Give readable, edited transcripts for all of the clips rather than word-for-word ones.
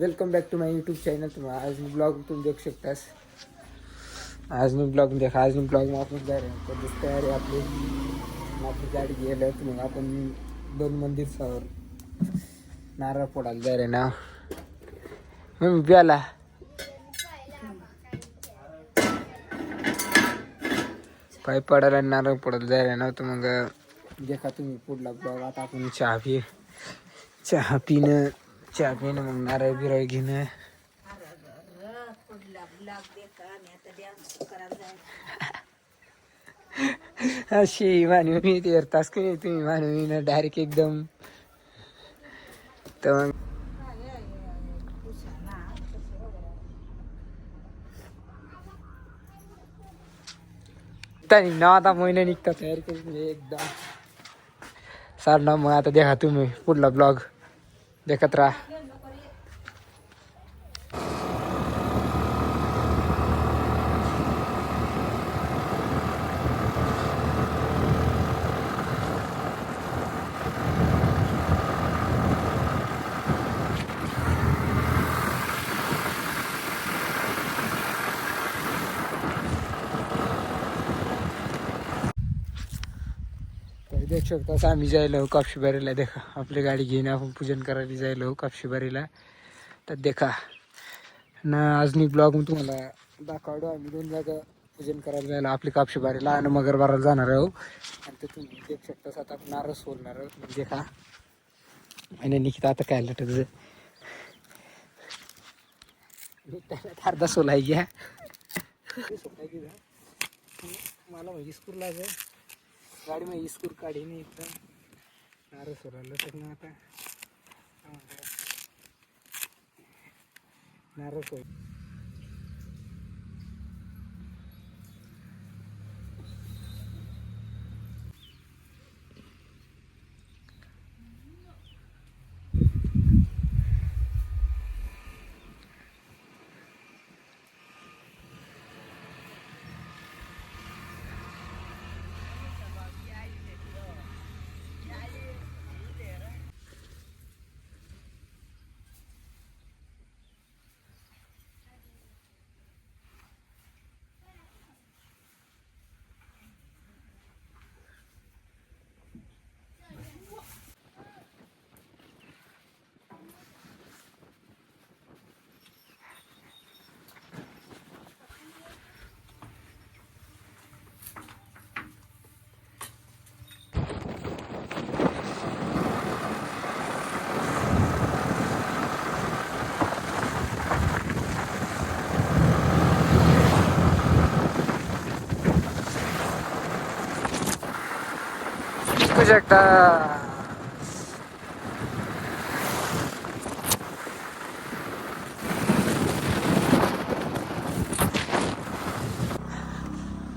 Welcome back to my YouTube channel. तुम्हाला आज मी blog तुम्ही देख शकतास. आज मी ब्लॉग में आपण जा रहे हैं तो तयारी आपली गाडी गेलं तर मग आपण 2 मंदिर समोर नारळ फोडायला जा रहे ना. मग प्याला पाय पडायला नारळ फोडायला जा रहे ना. तर मग देखा तुम्ही पुढला ब्लॉग. आता आपण चहा पिणं मग नारळ बिरळ घेणं. अशी मानवी मी ते तास की नाही तुम्ही मानवी ना डायरेक्ट एकदम. तर मग ना आता महिने निघतात तयारी करून एकदम सार ना. मग आता देखा तुम्ही पुढला ब्लॉग देखत राहा. देख शकता आम्ही जायला हो कापशीबारीला. देखा आपली गाडी घेऊन आपण पूजन करायला जायला हो कापशीबारीला. तर देखा ना आज मी ब्लॉग मी तुम्हाला दाखवतो. आम्ही 2 जागा पूजन करायला जायला आपली कापशीबारीला आणि मगरबाराला जाणार आहो. आणि ते तुम्ही देख शकता आता आपण नारळ सोडणार आहोत. म्हणजे का आणि निकिता आता काय लटक अर्धा सोलाय घ्या मला म्हणजे स्कूल लाग गाडी में स्कूर काढी नाही एकदम नारळ सोडायला तर मग आता नारळ सोड. शकता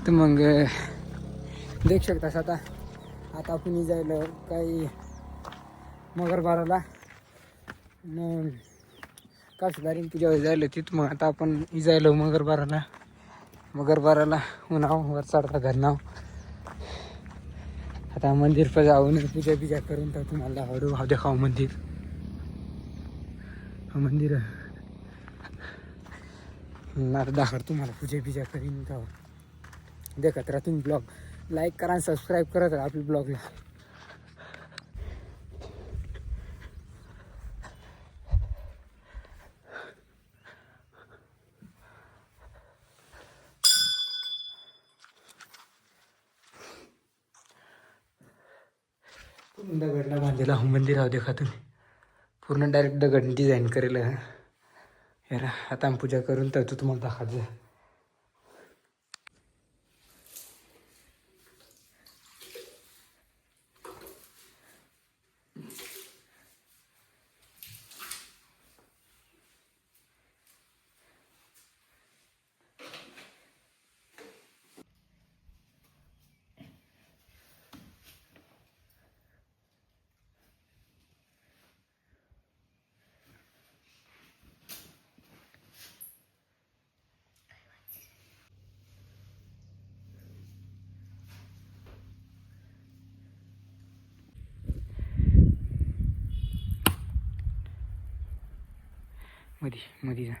तर मग देख शकतास आता आपण जायला काही मगरबाराला कापशीबारी तुझ्या जायला तिथं. मग आता आपण जायला मगरबाराला उन्हाव वर चढता घरनाव. आता मंदिर पर जाऊन पूजा बिजा करून तर तुम्हाला हळू हा देखाव मंदिर आता दाखवतो तुम्हाला पूजा बिजा करीन. तर देखत राहा तुम्ही ब्लॉग. लाईक करा, सबस्क्राईब करत राहा आपल्या ब्लॉगला. दगडला बांधलेला हो मंदिर आहो. देखा तुम्ही पूर्ण डायरेक्ट दगड डिझाईन करेल. यार आता आम्ही पूजा करून तर तुम्हाला दाखवायचं. मधी मधी जा.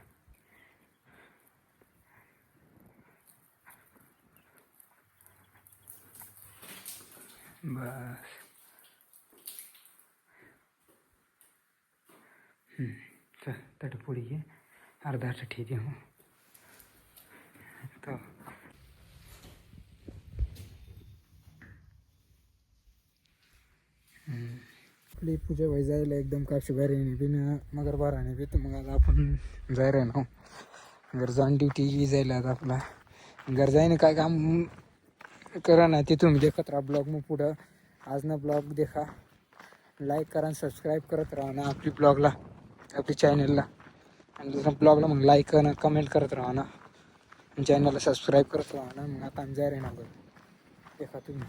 बस. चल तट पुढे घे अर्धा ठेवी दे मग तो आपली पूजा व्हाय जायला एकदम काशीबारीने बी ना मगर बाराने बी तर मग आता आपण जायला ना घर जाऊन ड्युटी जायला आता आपला घर जाईन काय काम करा ना ते तुम्ही देखत राहा ब्लॉग मग पुढं आज ना ब्लॉग देखा लाईक करा आणि सबस्क्राईब करत राहा ना आपली ब्लॉगला आपली चॅनलला आणि दुसऱ्या ब्लॉगला मग लाईक करा कमेंट करत राहा ना चॅनलला सबस्क्राईब करत राहा ना. मग आता आम्ही जाय रे ना बघ देखा तुम्ही.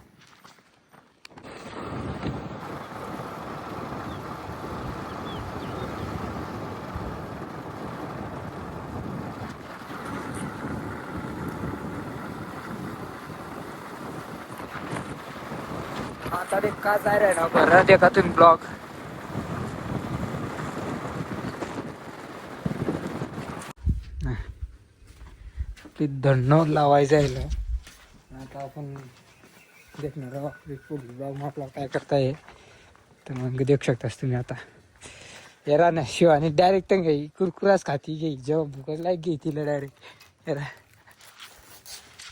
आता ते का जाय रे ना बरं देखा तुम्ही ब्लॉग. आपली धरणं लावायचं आहे आता आपण देखणार आहोत आपली पुढली ब्लॉग मग आपल्याला काय करताय तर मग देऊ शकतास तुम्ही. आता येरा ना शिवानी डायरेक्ट घ्याई कुरकुराच खाती घ्याई जेव्हा भूकच लाईक घे तिला डायरेक्ट येरा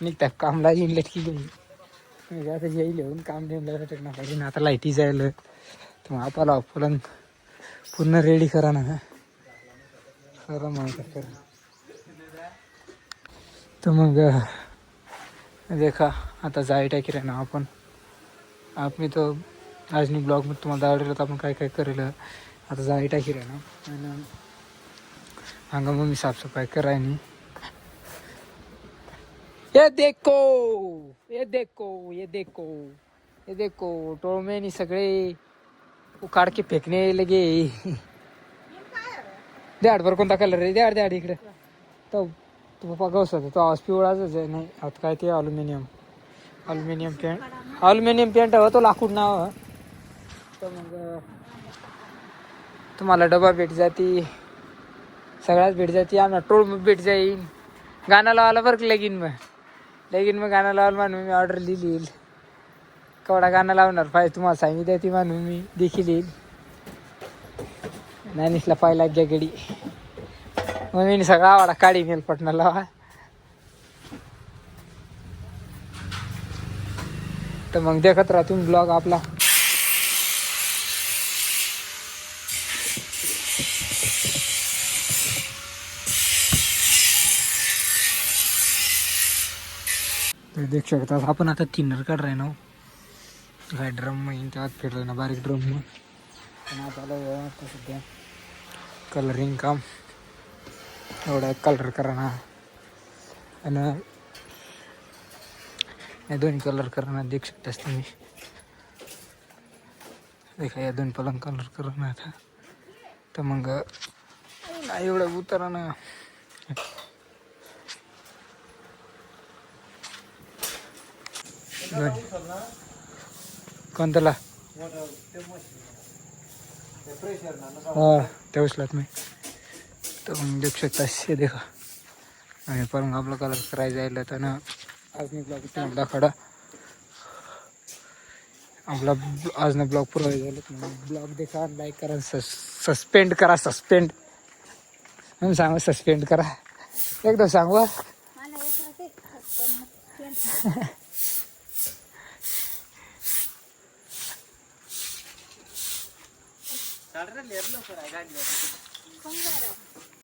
निघता कामला येईन लटकी घेऊन आता येईल येऊन काम नेऊन टेकना पाहिजे ना. आता लाईटी जायला तर मग आपल्याला फुलं पूर्ण रेडी करा ना खरं माहिती खरं. तर मग देखा आता जाय टाकी ना आपण मी तो आज मी ब्लॉगमध्ये तुम्हाला दाखवलं तर आपण काय काय करेल. आता जाय टाकी ना आणि हांगा मग मी साफसफाई करायनी. ये देखो ये देखो ये देखो ये देखो टोळमेनी सगळे उखाड के फेकणे लगे. द्याडभर कोणता कलर आहे द्याड इकडे तो पप्पा गवस होता तो आवाज पिवळाच आहे. नाही आता काय ते अल्युमिनियम पेंट हवं तो लाकूड नाव. तर मग तुम्हाला डबा भेट जाती सगळ्याच भेट जाती आम्हाला टोळ भेट जाईन. गाणं लावायला बरं लगीन मग गाणं लावायला म्हणून मी ऑर्डर लिहिली केवढा गाणं लावणार पाहिजे तुम्हाला सांगितलं ती म्हणून मी देखील येईल. नानीसला पाहिला घ्या गडी मग मी सगळा आवडा काढी मेल पटणं लावा. तर मग देखत राहा तुम्ही ब्लॉग आपला. तर देख शकता आपण आता थिनर काढ राही ना काय ड्रम येईन तेव्हा फिरलं ना बारीक ड्रम मग पण आता सध्या कलरिंग काम एवढा कलर करा ना आणि या दोन्ही कलर करा ना देख शकतास तुम्ही. देखा या दोन पलंग कलर करा ना आता. तर मग नाही एवढं उतरा ना कोणत्याला हा ते उचलत मी. तर मग देऊ शकता हे देखा आणि पलंग आपला कलर करायला जायला तर ना आज मी ब्लॉग तुम्हाला दाखवला आपला आज ना ब्लॉग पुरा झालं. ब्लॉग देखा लाईक करा सस्पेंड करा म्हणून सांगू सस्पेंड करा एकदम सांगू.